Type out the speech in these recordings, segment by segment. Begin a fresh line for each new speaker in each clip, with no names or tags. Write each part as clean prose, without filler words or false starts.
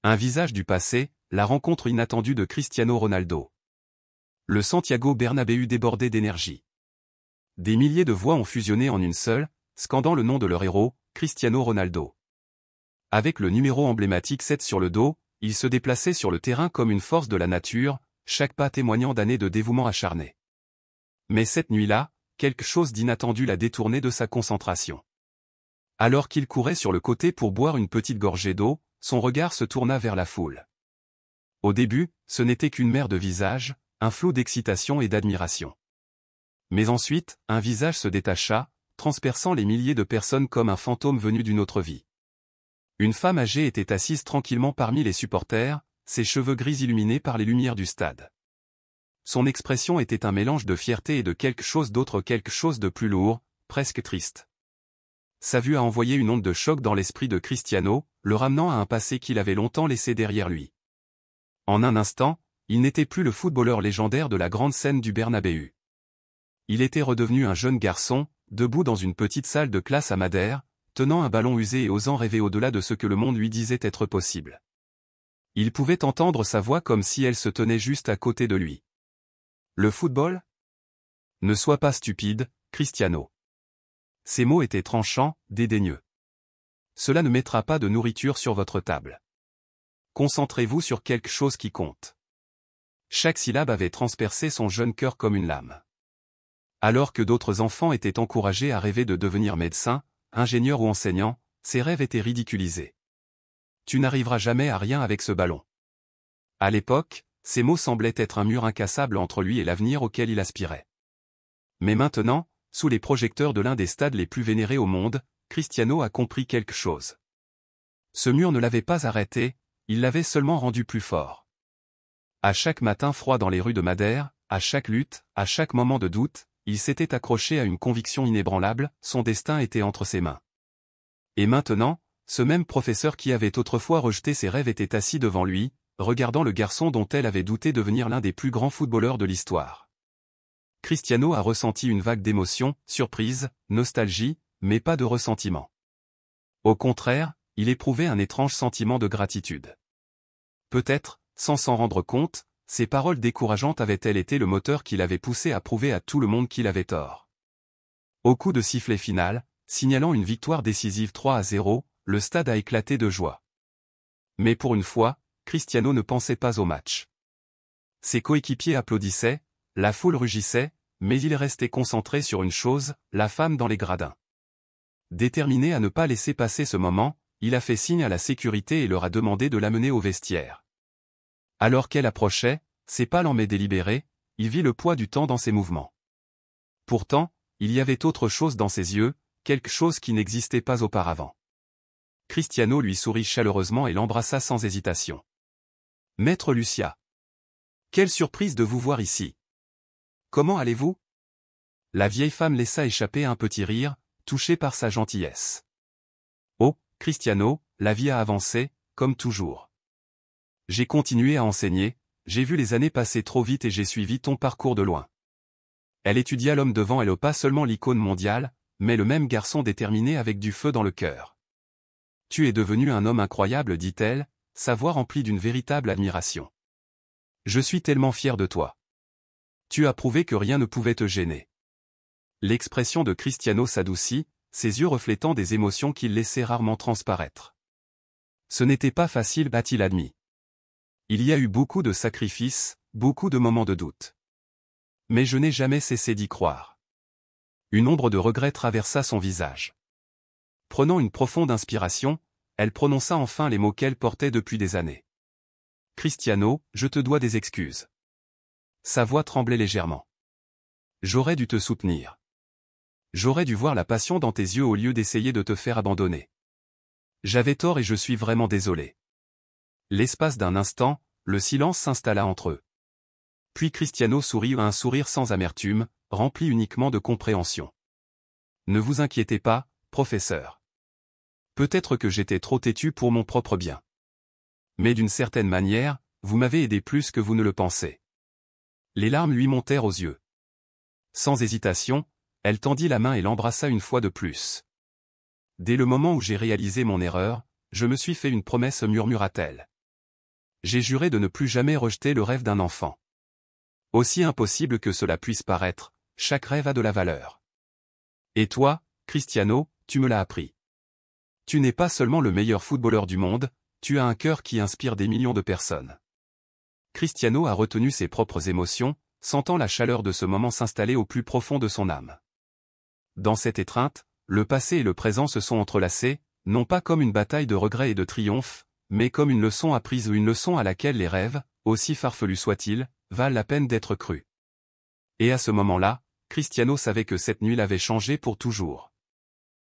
Un visage du passé, la rencontre inattendue de Cristiano Ronaldo. Le Santiago Bernabéu débordait d'énergie. Des milliers de voix ont fusionné en une seule, scandant le nom de leur héros, Cristiano Ronaldo. Avec le numéro emblématique 7 sur le dos, il se déplaçait sur le terrain comme une force de la nature, chaque pas témoignant d'années de dévouement acharné. Mais cette nuit-là, quelque chose d'inattendu l'a détourné de sa concentration. Alors qu'il courait sur le côté pour boire une petite gorgée d'eau, son regard se tourna vers la foule. Au début, ce n'était qu'une mer de visages, un flot d'excitation et d'admiration. Mais ensuite, un visage se détacha, transperçant les milliers de personnes comme un fantôme venu d'une autre vie. Une femme âgée était assise tranquillement parmi les supporters, ses cheveux gris illuminés par les lumières du stade. Son expression était un mélange de fierté et de quelque chose d'autre, quelque chose de plus lourd, presque triste. Sa vue a envoyé une onde de choc dans l'esprit de Cristiano, le ramenant à un passé qu'il avait longtemps laissé derrière lui. En un instant, il n'était plus le footballeur légendaire de la grande scène du Bernabéu. Il était redevenu un jeune garçon, debout dans une petite salle de classe à Madère, tenant un ballon usé et osant rêver au-delà de ce que le monde lui disait être possible. Il pouvait entendre sa voix comme si elle se tenait juste à côté de lui. Le football ? Ne sois pas stupide, Cristiano. Ces mots étaient tranchants, dédaigneux. Cela ne mettra pas de nourriture sur votre table. Concentrez-vous sur quelque chose qui compte. Chaque syllabe avait transpercé son jeune cœur comme une lame. Alors que d'autres enfants étaient encouragés à rêver de devenir médecin, ingénieur ou enseignant, ses rêves étaient ridiculisés. Tu n'arriveras jamais à rien avec ce ballon. À l'époque, ces mots semblaient être un mur incassable entre lui et l'avenir auquel il aspirait. Mais maintenant, sous les projecteurs de l'un des stades les plus vénérés au monde, Cristiano a compris quelque chose. Ce mur ne l'avait pas arrêté, il l'avait seulement rendu plus fort. À chaque matin froid dans les rues de Madère, à chaque lutte, à chaque moment de doute, il s'était accroché à une conviction inébranlable, son destin était entre ses mains. Et maintenant, ce même professeur qui avait autrefois rejeté ses rêves était assis devant lui, regardant le garçon dont elle avait douté devenir l'un des plus grands footballeurs de l'histoire. Cristiano a ressenti une vague d'émotion, surprise, nostalgie, mais pas de ressentiment. Au contraire, il éprouvait un étrange sentiment de gratitude. Peut-être, sans s'en rendre compte, ces paroles décourageantes avaient-elles été le moteur qui l'avait poussé à prouver à tout le monde qu'il avait tort. Au coup de sifflet final, signalant une victoire décisive 3-0, le stade a éclaté de joie. Mais pour une fois, Cristiano ne pensait pas au match. Ses coéquipiers applaudissaient, la foule rugissait, mais il restait concentré sur une chose, la femme dans les gradins. Déterminé à ne pas laisser passer ce moment, il a fait signe à la sécurité et leur a demandé de l'amener au vestiaire. Alors qu'elle approchait, ses pas lents mais délibérés, il vit le poids du temps dans ses mouvements. Pourtant, il y avait autre chose dans ses yeux, quelque chose qui n'existait pas auparavant. Cristiano lui sourit chaleureusement et l'embrassa sans hésitation. « Maître Lucia. Quelle surprise de vous voir ici. Comment allez-vous » La vieille femme laissa échapper un petit rire, touchée par sa gentillesse. « Oh, Cristiano, la vie a avancé, comme toujours. J'ai continué à enseigner, j'ai vu les années passer trop vite et j'ai suivi ton parcours de loin. » Elle étudia l'homme devant elle, pas seulement l'icône mondiale, mais le même garçon déterminé avec du feu dans le cœur. « Tu es devenu un homme incroyable, dit-elle, sa voix remplie d'une véritable admiration. Je suis tellement fier de toi. Tu as prouvé que rien ne pouvait te gêner. » L'expression de Cristiano s'adoucit, ses yeux reflétant des émotions qu'il laissait rarement transparaître. « Ce n'était pas facile, a-t-il admis. Il y a eu beaucoup de sacrifices, beaucoup de moments de doute. Mais je n'ai jamais cessé d'y croire. » Une ombre de regret traversa son visage. Prenant une profonde inspiration, elle prononça enfin les mots qu'elle portait depuis des années. « Cristiano, je te dois des excuses. » Sa voix tremblait légèrement. « J'aurais dû te soutenir. J'aurais dû voir la passion dans tes yeux au lieu d'essayer de te faire abandonner. J'avais tort et je suis vraiment désolé. » L'espace d'un instant, le silence s'installa entre eux. Puis Cristiano sourit un sourire sans amertume, rempli uniquement de compréhension. « Ne vous inquiétez pas, professeur. Peut-être que j'étais trop têtu pour mon propre bien. Mais d'une certaine manière, vous m'avez aidé plus que vous ne le pensez. » Les larmes lui montèrent aux yeux. Sans hésitation, elle tendit la main et l'embrassa une fois de plus. « Dès le moment où j'ai réalisé mon erreur, je me suis fait une promesse, murmura-t-elle. J'ai juré de ne plus jamais rejeter le rêve d'un enfant. Aussi impossible que cela puisse paraître, chaque rêve a de la valeur. Et toi, Cristiano, tu me l'as appris. Tu n'es pas seulement le meilleur footballeur du monde, tu as un cœur qui inspire des millions de personnes. Cristiano a retenu ses propres émotions, sentant la chaleur de ce moment s'installer au plus profond de son âme. Dans cette étreinte, le passé et le présent se sont entrelacés, non pas comme une bataille de regrets et de triomphes, mais comme une leçon apprise ou une leçon à laquelle les rêves, aussi farfelus soient-ils, valent la peine d'être crus. Et à ce moment-là, Cristiano savait que cette nuit l'avait changé pour toujours.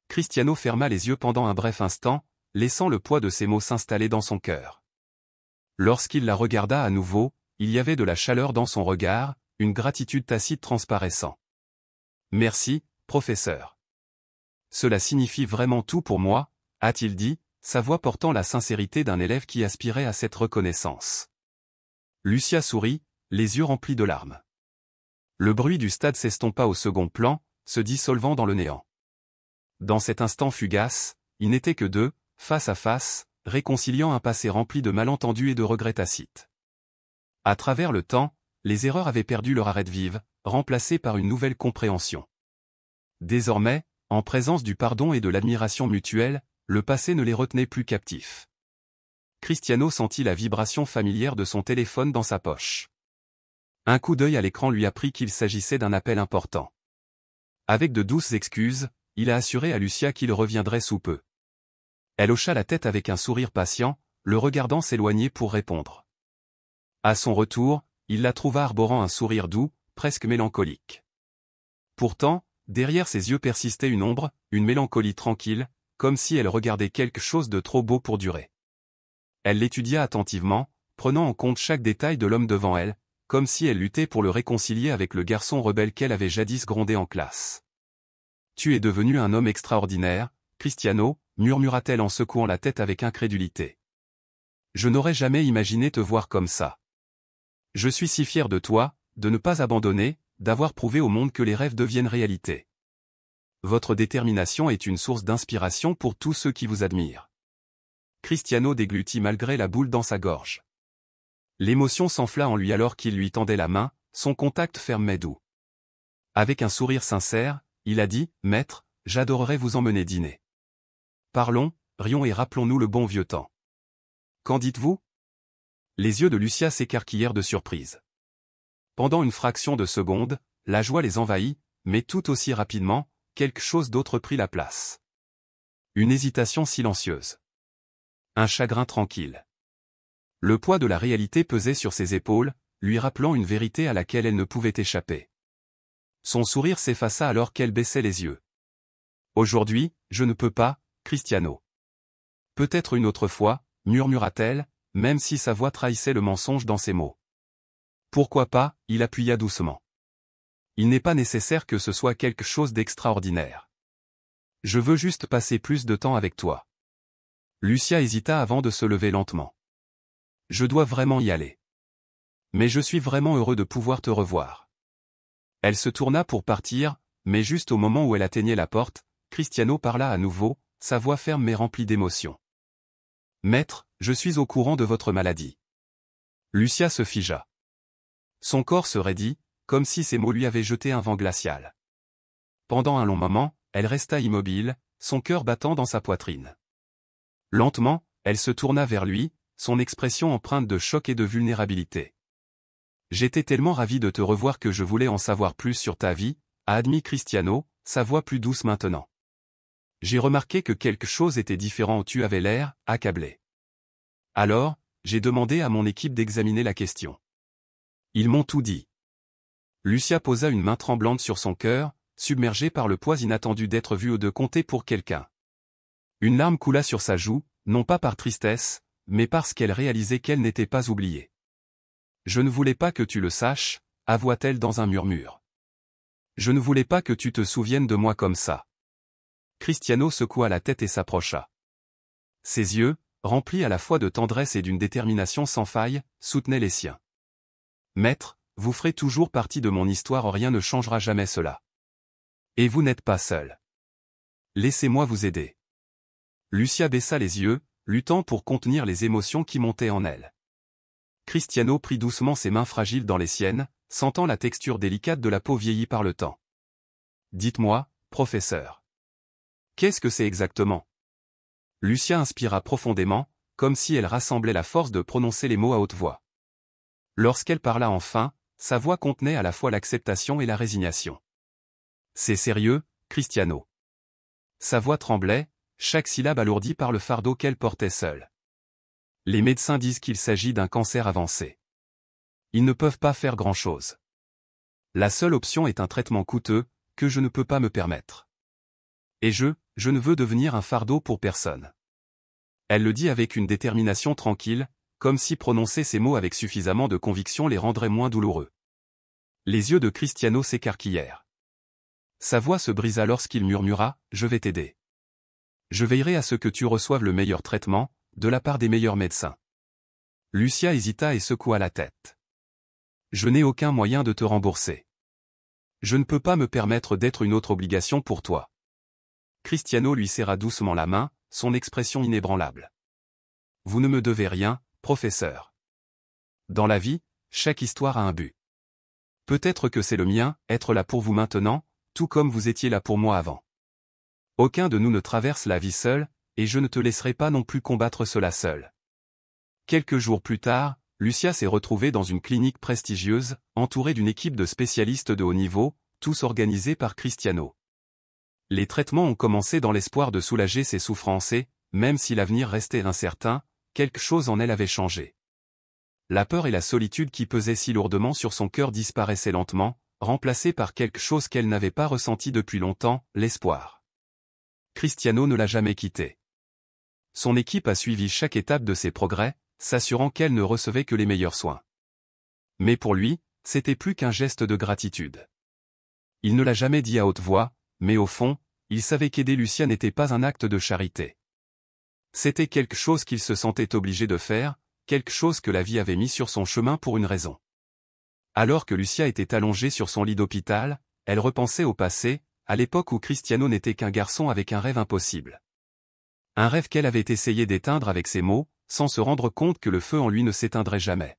Cristiano ferma les yeux pendant un bref instant, laissant le poids de ses mots s'installer dans son cœur. Lorsqu'il la regarda à nouveau, il y avait de la chaleur dans son regard, une gratitude tacite transparaissant. « Merci, professeur. Cela signifie vraiment tout pour moi, a-t-il dit, sa voix portant la sincérité d'un élève qui aspirait à cette reconnaissance. Lucia sourit, les yeux remplis de larmes. Le bruit du stade s'estompa au second plan, se dissolvant dans le néant. Dans cet instant fugace, ils n'étaient que deux, face à face, réconciliant un passé rempli de malentendus et de regrets tacites. À travers le temps, les erreurs avaient perdu leur arête vive, remplacées par une nouvelle compréhension. Désormais, en présence du pardon et de l'admiration mutuelle, le passé ne les retenait plus captifs. Cristiano sentit la vibration familière de son téléphone dans sa poche. Un coup d'œil à l'écran lui apprit qu'il s'agissait d'un appel important. Avec de douces excuses, il a assuré à Lucia qu'il reviendrait sous peu. Elle hocha la tête avec un sourire patient, le regardant s'éloigner pour répondre. À son retour, il la trouva arborant un sourire doux, presque mélancolique. Pourtant, derrière ses yeux persistait une ombre, une mélancolie tranquille, comme si elle regardait quelque chose de trop beau pour durer. Elle l'étudia attentivement, prenant en compte chaque détail de l'homme devant elle, comme si elle luttait pour le réconcilier avec le garçon rebelle qu'elle avait jadis grondé en classe. « Tu es devenu un homme extraordinaire, Cristiano, murmura-t-elle en secouant la tête avec incrédulité. Je n'aurais jamais imaginé te voir comme ça. Je suis si fier de toi, de ne pas abandonner, d'avoir prouvé au monde que les rêves deviennent réalité. Votre détermination est une source d'inspiration pour tous ceux qui vous admirent. » Cristiano déglutit malgré la boule dans sa gorge. L'émotion s'enfla en lui alors qu'il lui tendait la main, son contact ferme mais doux. Avec un sourire sincère, il a dit, « Maître, j'adorerais vous emmener dîner. Parlons, rions et rappelons-nous le bon vieux temps. » Qu'en dites-vous ? Les yeux de Lucia s'écarquillèrent de surprise. Pendant une fraction de seconde, la joie les envahit, mais tout aussi rapidement, quelque chose d'autre prit la place. Une hésitation silencieuse. Un chagrin tranquille. Le poids de la réalité pesait sur ses épaules, lui rappelant une vérité à laquelle elle ne pouvait échapper. Son sourire s'effaça alors qu'elle baissait les yeux. « Aujourd'hui, je ne peux pas, Cristiano. »« Peut-être une autre fois, » murmura-t-elle, même si sa voix trahissait le mensonge dans ses mots. « Pourquoi pas ?» il appuya doucement. « Il n'est pas nécessaire que ce soit quelque chose d'extraordinaire. Je veux juste passer plus de temps avec toi. » Lucia hésita avant de se lever lentement. « Je dois vraiment y aller. Mais je suis vraiment heureux de pouvoir te revoir. » Elle se tourna pour partir, mais juste au moment où elle atteignait la porte, Cristiano parla à nouveau, sa voix ferme mais remplie d'émotion. « Maître, je suis au courant de votre maladie. » Lucia se figea. Son corps se raidit, comme si ces mots lui avaient jeté un vent glacial. Pendant un long moment, elle resta immobile, son cœur battant dans sa poitrine. Lentement, elle se tourna vers lui, son expression empreinte de choc et de vulnérabilité. « J'étais tellement ravi de te revoir que je voulais en savoir plus sur ta vie, » a admis Cristiano, sa voix plus douce maintenant. « J'ai remarqué que quelque chose était différent où tu avais l'air, accablé. Alors, j'ai demandé à mon équipe d'examiner la question. Ils m'ont tout dit. » Lucia posa une main tremblante sur son cœur, submergée par le poids inattendu d'être vue ou de compter pour quelqu'un. Une larme coula sur sa joue, non pas par tristesse, mais parce qu'elle réalisait qu'elle n'était pas oubliée. « Je ne voulais pas que tu le saches, » avoua-t-elle dans un murmure. « Je ne voulais pas que tu te souviennes de moi comme ça. » Cristiano secoua la tête et s'approcha. Ses yeux, remplis à la fois de tendresse et d'une détermination sans faille, soutenaient les siens. « Maître, vous ferez toujours partie de mon histoire, rien ne changera jamais cela. Et vous n'êtes pas seul. Laissez-moi vous aider. » Lucia baissa les yeux, luttant pour contenir les émotions qui montaient en elle. Cristiano prit doucement ses mains fragiles dans les siennes, sentant la texture délicate de la peau vieillie par le temps. Dites-moi, professeur. Qu'est-ce que c'est exactement? Lucia inspira profondément, comme si elle rassemblait la force de prononcer les mots à haute voix. Lorsqu'elle parla enfin, sa voix contenait à la fois l'acceptation et la résignation. C'est sérieux, Cristiano. Sa voix tremblait, chaque syllabe alourdie par le fardeau qu'elle portait seule. Les médecins disent qu'il s'agit d'un cancer avancé. Ils ne peuvent pas faire grand-chose. La seule option est un traitement coûteux, que je ne peux pas me permettre. Et je ne veux devenir un fardeau pour personne. Elle le dit avec une détermination tranquille, comme si prononcer ces mots avec suffisamment de conviction les rendrait moins douloureux. Les yeux de Cristiano s'écarquillèrent. Sa voix se brisa lorsqu'il murmura « Je vais t'aider. Je veillerai à ce que tu reçoives le meilleur traitement, de la part des meilleurs médecins. » Lucia hésita et secoua la tête. « Je n'ai aucun moyen de te rembourser. Je ne peux pas me permettre d'être une autre obligation pour toi. » Cristiano lui serra doucement la main, son expression inébranlable. « Vous ne me devez rien, professeur. Dans la vie, chaque histoire a un but. Peut-être que c'est le mien, être là pour vous maintenant, tout comme vous étiez là pour moi avant. Aucun de nous ne traverse la vie seul, et je ne te laisserai pas non plus combattre cela seul. » Quelques jours plus tard, Lucia s'est retrouvée dans une clinique prestigieuse, entourée d'une équipe de spécialistes de haut niveau, tous organisés par Cristiano. Les traitements ont commencé dans l'espoir de soulager ses souffrances et, même si l'avenir restait incertain, quelque chose en elle avait changé. La peur et la solitude qui pesaient si lourdement sur son cœur disparaissaient lentement, remplacées par quelque chose qu'elle n'avait pas ressenti depuis longtemps, l'espoir. Cristiano ne l'a jamais quitté. Son équipe a suivi chaque étape de ses progrès, s'assurant qu'elle ne recevait que les meilleurs soins. Mais pour lui, c'était plus qu'un geste de gratitude. Il ne l'a jamais dit à haute voix, mais au fond, il savait qu'aider Lucia n'était pas un acte de charité. C'était quelque chose qu'il se sentait obligé de faire, quelque chose que la vie avait mis sur son chemin pour une raison. Alors que Lucia était allongée sur son lit d'hôpital, elle repensait au passé, à l'époque où Cristiano n'était qu'un garçon avec un rêve impossible. Un rêve qu'elle avait essayé d'éteindre avec ses mots, sans se rendre compte que le feu en lui ne s'éteindrait jamais.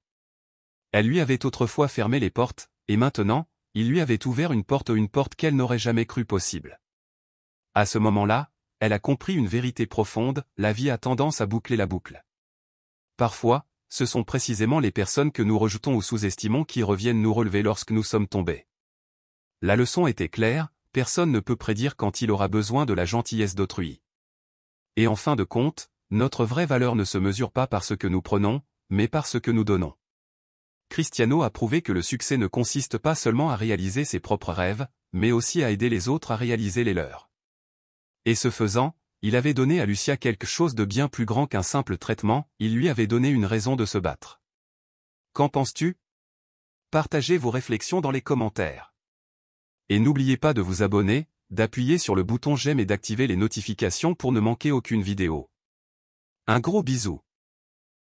Elle lui avait autrefois fermé les portes, et maintenant, il lui avait ouvert une porte qu'elle n'aurait jamais cru possible. À ce moment-là, elle a compris une vérité profonde, la vie a tendance à boucler la boucle. Parfois, ce sont précisément les personnes que nous rejetons ou sous-estimons qui reviennent nous relever lorsque nous sommes tombés. La leçon était claire, personne ne peut prédire quand il aura besoin de la gentillesse d'autrui. Et en fin de compte, notre vraie valeur ne se mesure pas par ce que nous prenons, mais par ce que nous donnons. Cristiano a prouvé que le succès ne consiste pas seulement à réaliser ses propres rêves, mais aussi à aider les autres à réaliser les leurs. Et ce faisant, il avait donné à Lucia quelque chose de bien plus grand qu'un simple traitement, il lui avait donné une raison de se battre. Qu'en penses-tu? Partagez vos réflexions dans les commentaires. Et n'oubliez pas de vous abonner, d'appuyer sur le bouton j'aime et d'activer les notifications pour ne manquer aucune vidéo. Un gros bisou.